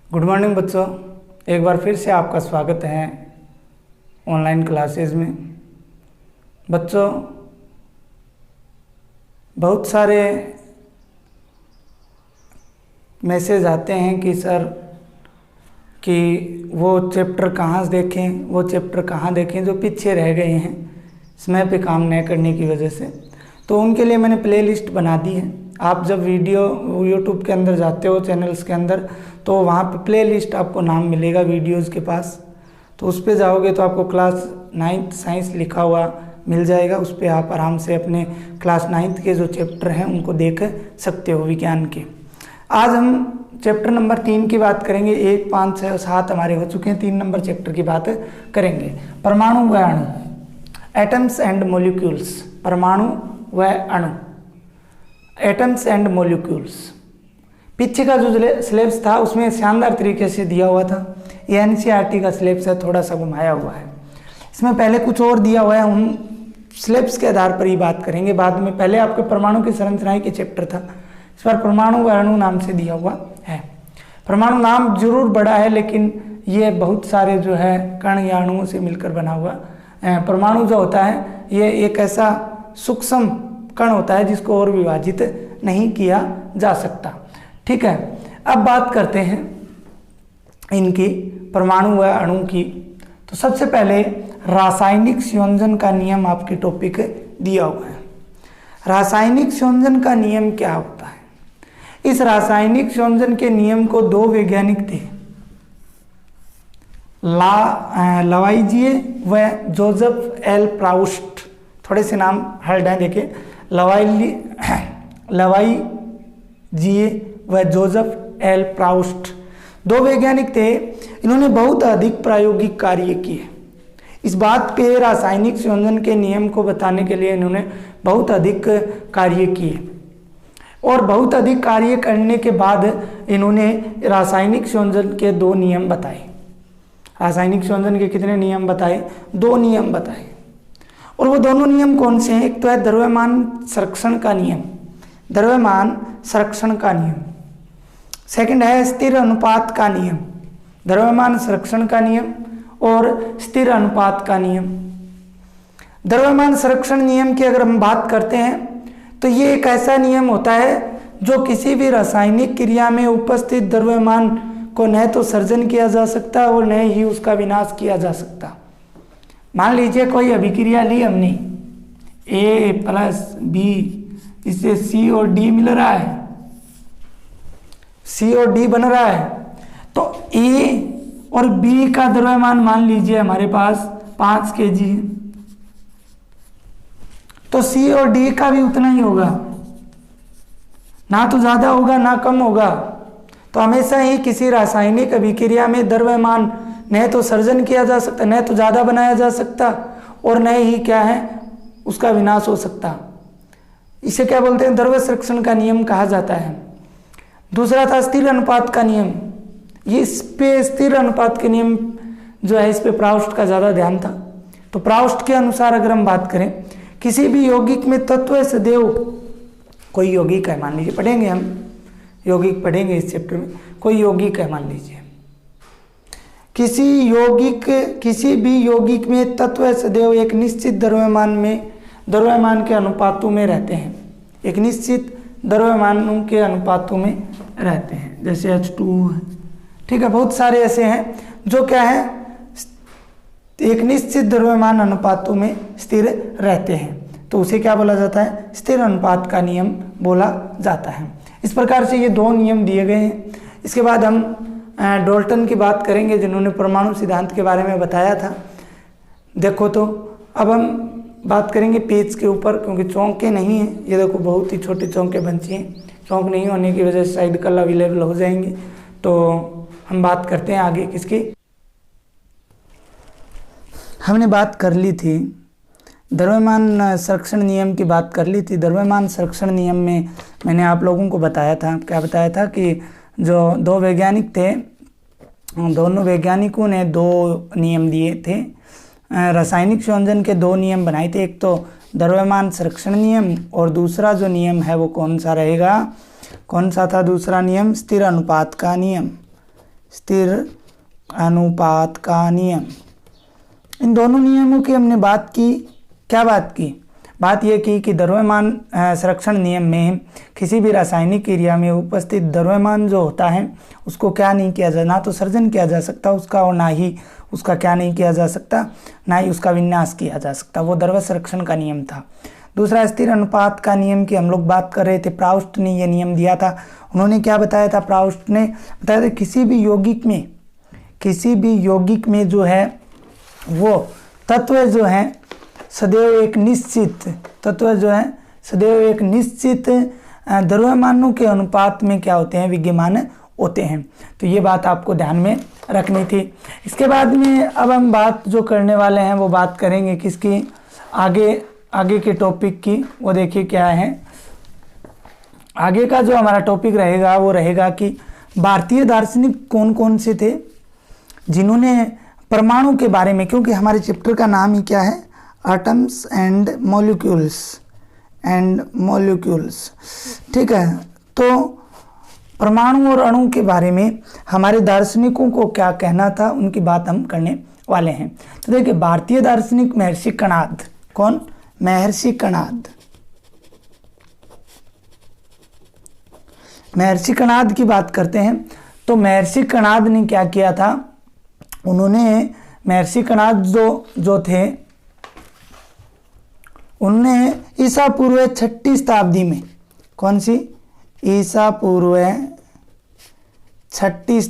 Good morning बच्चों, एक बार फिर से आपका स्वागत है ऑनलाइन क्लासेस में। बच्चों, बहुत सारे मैसेज आते हैं कि सर कि वो चैप्टर कहाँ देखें, वो चैप्टर कहाँ देखें जो पीछे रह गए हैं समय पे काम न करने की वजह से। तो उनके लिए मैंने प्लेलिस्ट बना दी है। आप जब वीडियो यूट्यूब के अंदर जाते हो चैनल्स के अंदर, तो वहाँ पे प्लेलिस्ट आपको नाम मिलेगा वीडियोज़ के पास। तो उस पे जाओगे तो आपको क्लास 9th साइंस लिखा हुआ मिल जाएगा। उस पे आप आराम से अपने क्लास 9th के जो चैप्टर हैं उनको देख सकते हो विज्ञान के। आज हम चैप्टर नंबर 3 की बात करेंगे। 1, 5, 6 और 7 हमारे हो चुके हैं। 3 नंबर चैप्टर की बात करेंगे। परमाणु व अणु, एटम्स एंड मोलिक्यूल्स। परमाणु व अणु, एटम्स एंड मोलिक्यूल्स। पीछे का जो सिलेबस था उसमें शानदार तरीके से दिया हुआ था। ये एनसीईआरटी का सिलेबस है, थोड़ा सा घुमाया हुआ है। इसमें पहले कुछ और दिया हुआ है, उन सिलेबस के आधार पर ही बात करेंगे बाद में। पहले आपके परमाणु की संरचनाएं के चैप्टर था, इस पर परमाणु व अणु नाम से दिया हुआ है। परमाणु नाम जरूर बड़ा है, लेकिन ये बहुत सारे जो है कण या अणुओं से मिलकर बना हुआ परमाणु जो होता है ये एक ऐसा सूक्ष्म कण होता है जिसको और विभाजित नहीं किया जा सकता। ठीक है, अब बात करते हैं इनकी परमाणु व अणु की। तो सबसे पहले रासायनिक संयोजन का नियम आपके टॉपिक दिया हुआ है। रासायनिक संयोजन का नियम क्या होता है? इस रासायनिक संयोजन के नियम को दो वैज्ञानिक थे, लवाइजिए व जोसेफ एल प्राउस्ट। थोड़े से नाम हल्ड हैं, देखिए, लवाइजिए व जोसेफ एल प्राउस्ट दो वैज्ञानिक थे। इन्होंने बहुत अधिक प्रायोगिक कार्य किए। इस बात पे रासायनिक संयोजन के नियम को बताने के लिए इन्होंने बहुत अधिक कार्य किए, और बहुत अधिक कार्य करने के बाद इन्होंने रासायनिक संयोजन के 2 नियम बताए। रासायनिक संयोजन के कितने नियम बताए? 2 नियम बताए। और वो दोनों नियम कौन से हैं? एक तो है द्रव्यमान संरक्षण का नियम, द्रव्यमान संरक्षण का नियम। सेकंड है स्थिर अनुपात का नियम, द्रव्यमान संरक्षण का नियम और स्थिर अनुपात का नियम। द्रव्यमान संरक्षण नियम की अगर हम बात करते हैं तो ये एक ऐसा नियम होता है जो किसी भी रासायनिक क्रिया में उपस्थित द्रव्यमान को न तो सर्जन किया जा सकता और न ही उसका विनाश किया जा सकता। मान लीजिए कोई अभिक्रिया ली हमने, A + B, इससे C और D मिल रहा है, C और D बन रहा है। तो A और B का द्रव्यमान मान लीजिए हमारे पास 5 kg है, तो C और D का भी उतना ही होगा, ना तो ज़्यादा होगा ना कम होगा। तो हमेशा ही किसी रासायनिक अभिक्रिया में द्रव्यमान न तो सर्जन किया जा सकता, न तो ज़्यादा बनाया जा सकता, और न ही क्या है उसका विनाश हो सकता। इसे क्या बोलते हैं? द्रव्य संरक्षण का नियम कहा जाता है। दूसरा था स्थिर अनुपात का नियम। ये इस पे स्थिर अनुपात के नियम जो है इस पे प्राउस्ट का ज़्यादा ध्यान था। तो प्राउस्ट के अनुसार अगर हम बात करें, किसी भी यौगिक में तत्व सदैव, कोई यौगिक है, मान लीजिए, पढ़ेंगे हम यौगिक पढ़ेंगे इस चैप्टर में। कोई यौगिक है, मान लीजिए, किसी भी यौगिक में तत्व सदैव एक निश्चित द्रव्यमान के अनुपातों में रहते हैं, एक निश्चित द्रव्यमानों के अनुपातों में रहते हैं, जैसे H2 है। ठीक है, बहुत सारे ऐसे हैं जो क्या है एक निश्चित द्रव्यमान अनुपातों में स्थिर रहते हैं, तो उसे क्या बोला जाता है? स्थिर अनुपात का नियम बोला जाता है। इस प्रकार से ये 2 नियम दिए गए हैं। इसके बाद हम डाल्टन की बात करेंगे जिन्होंने परमाणु सिद्धांत के बारे में बताया था। देखो, तो अब हम बात करेंगे पेज के ऊपर, क्योंकि चौंके नहीं हैं। ये देखो, बहुत ही छोटे चौंके बंचे हैं। चौंक नहीं होने की वजह से शायद कल अवेलेबल हो जाएंगे। तो हम बात करते हैं आगे किसकी। हमने बात कर ली थी द्रव्यमान संरक्षण नियम की बात कर ली थी। द्रव्यमान संरक्षण नियम में मैंने आप लोगों को बताया था, क्या बताया था कि जो 2 वैज्ञानिक थे, दोनों वैज्ञानिकों ने 2 नियम दिए थे। रासायनिक संयोजन के 2 नियम बनाए थे, एक तो द्रव्यमान संरक्षण नियम, और दूसरा जो नियम है वो कौन सा रहेगा? कौन सा था दूसरा नियम? स्थिर अनुपात का नियम। स्थिर अनुपात का नियम। इन दोनों नियमों की हमने बात की। क्या बात की? बात यह की कि द्रव्यमान संरक्षण नियम में किसी भी रासायनिक क्रिया में उपस्थित द्रव्यमान जो होता है उसको क्या नहीं किया जा, ना तो सर्जन किया जा सकता उसका, और ना ही उसका क्या नहीं किया जा सकता, ना ही उसका विन्यास किया जा सकता। वो द्रव्य संरक्षण का नियम था। दूसरा स्थिर अनुपात का नियम की हम लोग बात कर रहे थे। प्राउस्ट ने ये नियम दिया था। उन्होंने क्या बताया था? प्राउस्ट ने बताया था किसी भी यौगिक में जो है वो तत्व जो है सदैव एक निश्चित द्रव्यमानों के अनुपात में क्या होते हैं? विद्यमान होते हैं। तो ये बात आपको ध्यान में रखनी थी। इसके बाद में अब हम बात जो करने वाले हैं वो बात करेंगे किसकी? आगे के टॉपिक की। वो देखिए क्या है आगे का जो हमारा टॉपिक रहेगा वो रहेगा कि भारतीय दार्शनिक कौन कौन से थे जिन्होंने परमाणु के बारे में, क्योंकि हमारे चैप्टर का नाम ही क्या है? Atoms and molecules. ठीक है, तो परमाणु और अणु के बारे में हमारे दार्शनिकों को क्या कहना था उनकी बात हम करने वाले हैं। तो देखिए भारतीय दार्शनिक महर्षि कणाद। कौन? महर्षि कणाद। महर्षि कणाद की बात करते हैं तो महर्षि कणाद ने क्या किया था? उन्होंने महर्षि कणाद जो थे उन्होंने ईसा पूर्व 6ठी शताब्दी में, कौन सी? ईसा पूर्व 6ठी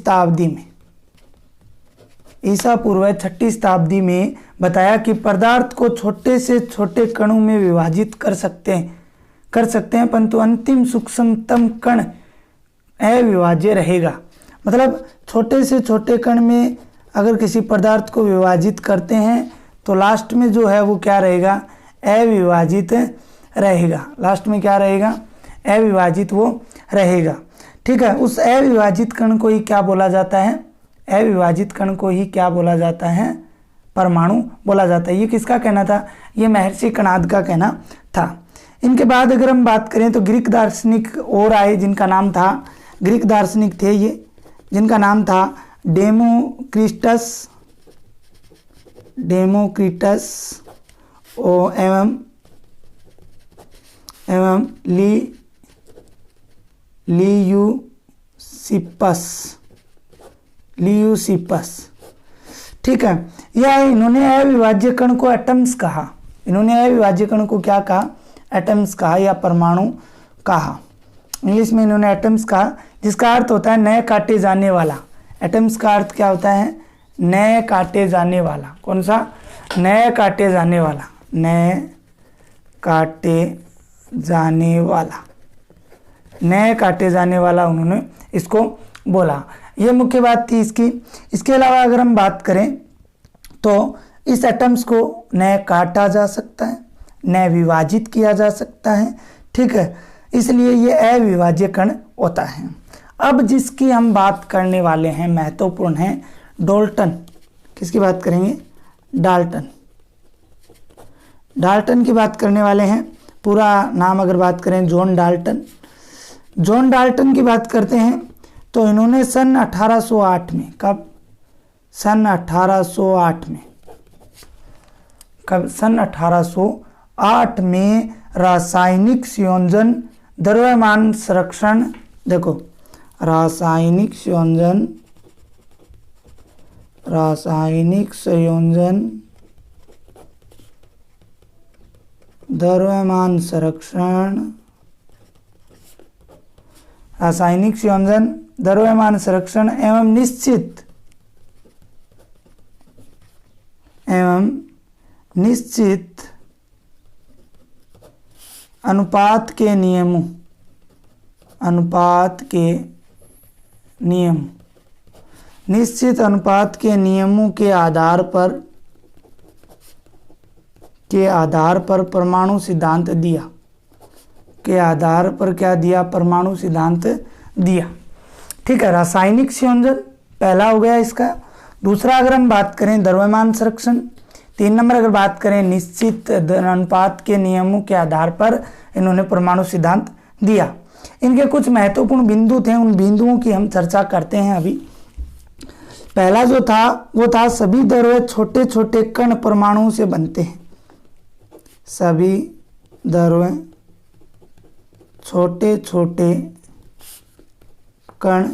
शताब्दी में बताया कि पदार्थ को छोटे से छोटे कणों में विभाजित कर सकते हैं परंतु अंतिम सूक्ष्मतम कण अविभाज्य रहेगा। मतलब छोटे से छोटे कण में अगर किसी पदार्थ को विभाजित करते हैं तो लास्ट में जो है वो क्या रहेगा? अविभाजित रहेगा। लास्ट में क्या रहेगा? अविभाजित वो रहेगा। ठीक है, उस अविभाजित कण को ही क्या बोला जाता है? अविभाजित कण को ही क्या बोला जाता है? परमाणु बोला जाता है। ये किसका कहना था? ये महर्षि कणाद का कहना था। इनके बाद अगर हम बात करें तो ग्रीक दार्शनिक और आए जिनका नाम था, ग्रीक दार्शनिक थे ये, जिनका नाम था डेमोक्रिटस एवं लियूसिपस। ठीक है, यह इन्होंने अविभाज्य कण को एटम्स कहा। इन्होंने अविभाज्य कण को क्या कहा? एटम्स कहा या परमाणु कहा। इंग्लिश में इन्होंने एटम्स कहा, जिसका अर्थ होता है नए काटे जाने वाला। एटम्स का अर्थ क्या होता है? नए काटे जाने वाला। कौन सा? नए काटे जाने वाला। नए काटे जाने वाला उन्होंने इसको बोला। ये मुख्य बात थी इसकी। इसके अलावा अगर हम बात करें तो इस एटम्स को नए काटा जा सकता है, नए विभाजित किया जा सकता है। ठीक है, इसलिए ये अविभाज्य कण होता है। अब जिसकी हम बात करने वाले हैं महत्वपूर्ण है डाल्टन। किसकी बात करेंगे? डाल्टन की बात करने वाले हैं। पूरा नाम अगर बात करें जॉन डाल्टन की बात करते हैं तो इन्होंने सन 1808 में, कब? सन 1808 में रासायनिक संयोजन द्रव्यमान संरक्षण, देखो रासायनिक संयोजन द्रव्यमान संरक्षण, रासायनिक संयोजन द्रव्यमान संरक्षण एवं निश्चित अनुपात के नियमों के आधार पर परमाणु सिद्धांत दिया। परमाणु सिद्धांत दिया। ठीक है, रासायनिक संयोजन पहला हो गया इसका। दूसरा अगर हम बात करें द्रव्यमान संरक्षण। 3 नंबर अगर बात करें निश्चित अनुपात के नियमों के आधार पर इन्होंने परमाणु सिद्धांत दिया। इनके कुछ महत्वपूर्ण बिंदु थे, उन बिंदुओं की हम चर्चा करते हैं अभी। पहला जो था वो था सभी द्रव्य छोटे छोटे कण परमाणुओं से बनते हैं। सभी द्रव्य छोटे छोटे कण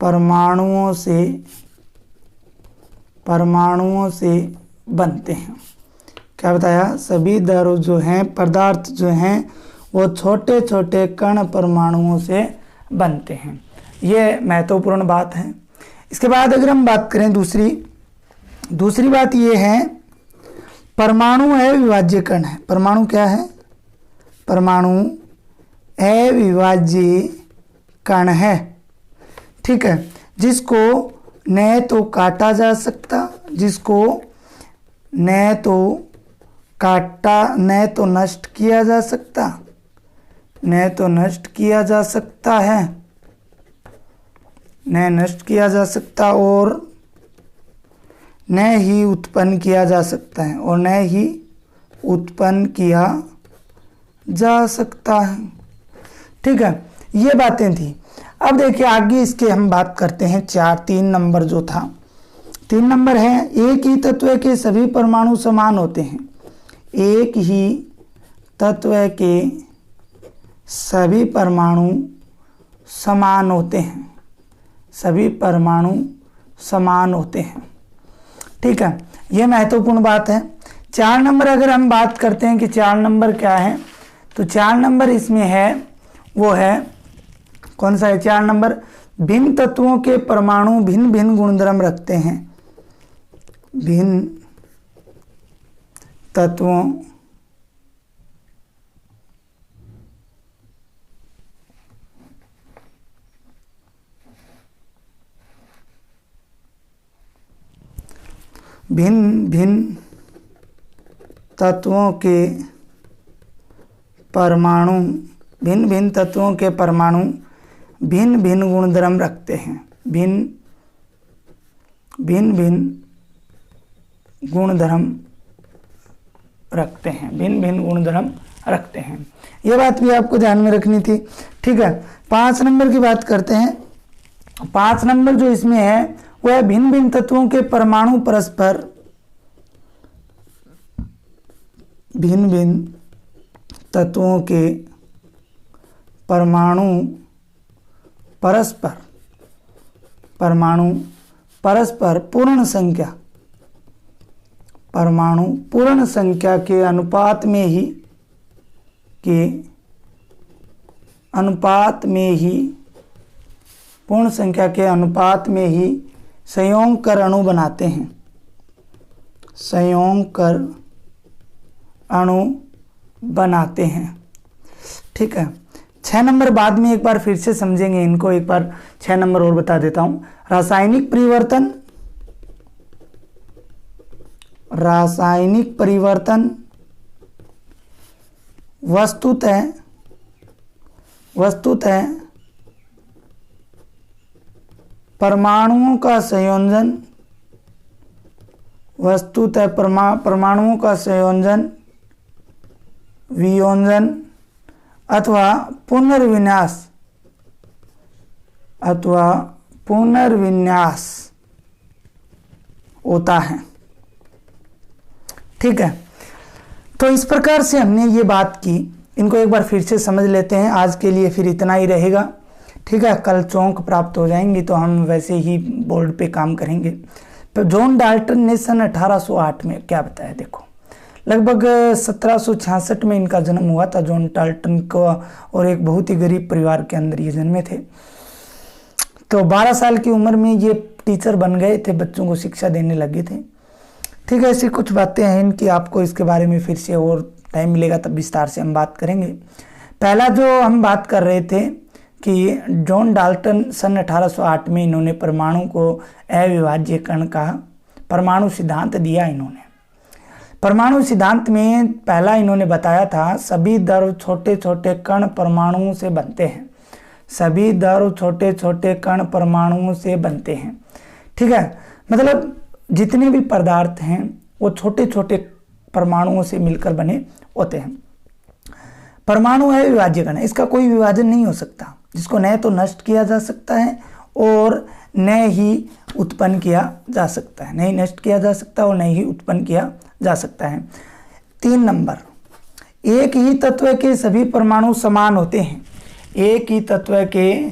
परमाणुओं से बनते हैं। क्या बताया? सभी द्रव्य जो हैं, पदार्थ जो हैं, वो छोटे छोटे कण परमाणुओं से बनते हैं। ये महत्वपूर्ण बात है। इसके बाद अगर हम बात करें दूसरी बात ये है, परमाणु अविभाज्य कण है। परमाणु क्या है? परमाणु अविभाज्य कण है। ठीक है, जिसको न तो काटा जा सकता, जिसको न तो नष्ट किया जा सकता, न तो नष्ट किया जा सकता है, न नष्ट किया जा सकता और न ही उत्पन्न किया जा सकता है, और न ही उत्पन्न किया जा सकता है। ठीक है, ये बातें थी। अब देखिए आगे इसके हम बात करते हैं 3 नंबर जो था। 3 नंबर है, एक ही तत्व के सभी परमाणु समान होते हैं। एक ही तत्व के सभी परमाणु समान होते हैं। सभी परमाणु समान होते हैं। ठीक है, यह महत्वपूर्ण बात है। 4 नंबर अगर हम बात करते हैं कि 4 नंबर क्या है, तो 4 नंबर इसमें है, वो है कौन सा है? 4 नंबर, भिन्न तत्वों के परमाणु भिन्न भिन्न गुणधर्म रखते हैं। भिन्न तत्वों भिन्न भिन्न तत्वों के परमाणु भिन्न भिन्न तत्वों के परमाणु भिन्न भिन्न गुणधर्म रखते हैं। भिन्न भिन्न गुणधर्म रखते हैं। भिन्न भिन्न गुणधर्म रखते हैं। ये बात भी आपको ध्यान में रखनी थी। ठीक है, 5 नंबर की बात करते हैं। 5 नंबर जो इसमें है वो है, भिन्न भिन्न तत्वों के परमाणु परस्पर भिन्न भिन्न तत्वों के परमाणु परस्पर पूर्ण संख्या के अनुपात में ही संयोग कर अणु बनाते हैं। संयोग कर अणु बनाते हैं। ठीक है, 6 नंबर बाद में एक बार फिर से समझेंगे इनको। एक बार 6 नंबर और बता देता हूं। रासायनिक परिवर्तन वस्तुतः परमाणुओं का संयोजन वियोजन अथवा पुनर्विन्यास होता है। ठीक है, तो इस प्रकार से हमने ये बात की। इनको एक बार फिर से समझ लेते हैं। आज के लिए फिर इतना ही रहेगा। ठीक है, कल चौंक प्राप्त हो जाएंगी तो हम वैसे ही बोर्ड पे काम करेंगे। तो जॉन डाल्टन ने सन 1808 में क्या बताया, देखो लगभग 1766 में इनका जन्म हुआ था। जॉन डाल्टन को, और एक बहुत ही गरीब परिवार के अंदर ये जन्मे थे। तो 12 साल की उम्र में ये टीचर बन गए थे, बच्चों को शिक्षा देने लगे थे। ठीक है, ऐसी कुछ बातें हैं इनकी। आपको इसके बारे में फिर से और टाइम मिलेगा तब विस्तार से हम बात करेंगे। पहला जो हम बात कर रहे थे कि जॉन डाल्टन सन 1808 में इन्होंने परमाणु को अविभाज्य कण का परमाणु सिद्धांत दिया। इन्होंने परमाणु सिद्धांत में पहला इन्होंने बताया था, सभी द्रव्य छोटे छोटे कण परमाणुओं से बनते हैं। सभी द्रव्य छोटे छोटे कण परमाणुओं से बनते हैं। ठीक है, मतलब जितने भी पदार्थ हैं वो छोटे छोटे परमाणुओं से मिलकर बने होते हैं। परमाणु है विभाज्य कण, इसका कोई विभाजन नहीं हो सकता, जिसको न तो नष्ट किया जा सकता है और न ही उत्पन्न किया जा सकता है, नहीं नष्ट किया जा सकता और नहीं ही उत्पन्न किया जा सकता है। 3 नंबर, एक ही तत्व के सभी परमाणु समान होते हैं। एक ही तत्व के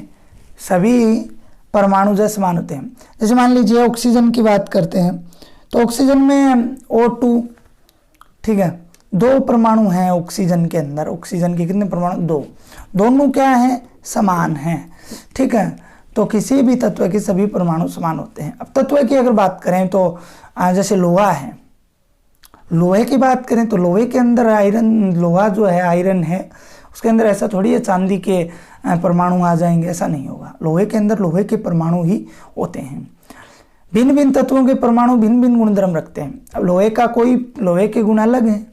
सभी परमाणु जो समान होते हैं। जैसे मान लीजिए ऑक्सीजन की बात करते हैं तो ऑक्सीजन में O2, ठीक है, 2 परमाणु हैं ऑक्सीजन के अंदर। ऑक्सीजन के कितने परमाणु? 2। दोनों क्या हैं? समान हैं, ठीक है। तो किसी भी तत्व के सभी परमाणु समान होते हैं। अब तत्व की अगर बात करें तो जैसे लोहा है, लोहे की बात करें तो लोहे के अंदर आयरन, लोहा जो है आयरन है, उसके अंदर ऐसा थोड़ी है चांदी के परमाणु आ जाएंगे, ऐसा नहीं होगा। लोहे के अंदर लोहे के परमाणु ही होते हैं। भिन्न भिन्न तत्वों के परमाणु भिन्न भिन्न गुणधर्म रखते हैं। अब लोहे के गुण अलग हैं,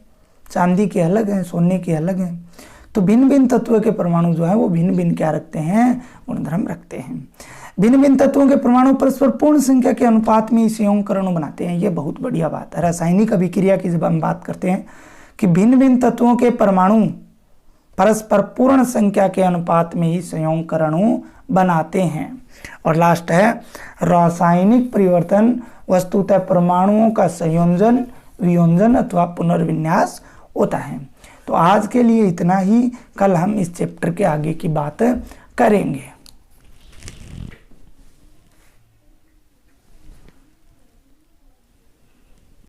चांदी के अलग हैं, सोने के अलग हैं। तो भिन्न भिन्न तत्वों के परमाणु जो है वो भिन्न भिन्न क्या रखते हैं? गुणधर्म रखते हैं। भिन्न भिन्न तत्वों के परमाणु परस्पर पूर्ण संख्या के अनुपात में संयोगकरण बनाते हैं। ये बहुत बढ़िया बात है। रासायनिक अभिक्रिया की जब हम बात करते हैं कि भिन्न भिन्न तत्वों के परमाणु परस्पर पूर्ण संख्या के अनुपात में ही संयोगकरण बनाते हैं। और लास्ट है, रासायनिक परिवर्तन वस्तुतः परमाणुओं का संयोजन, वियोजन अथवा पुनर्विन्यास होता है। तो आज के लिए इतना ही। कल हम इस चैप्टर के आगे की बात करेंगे।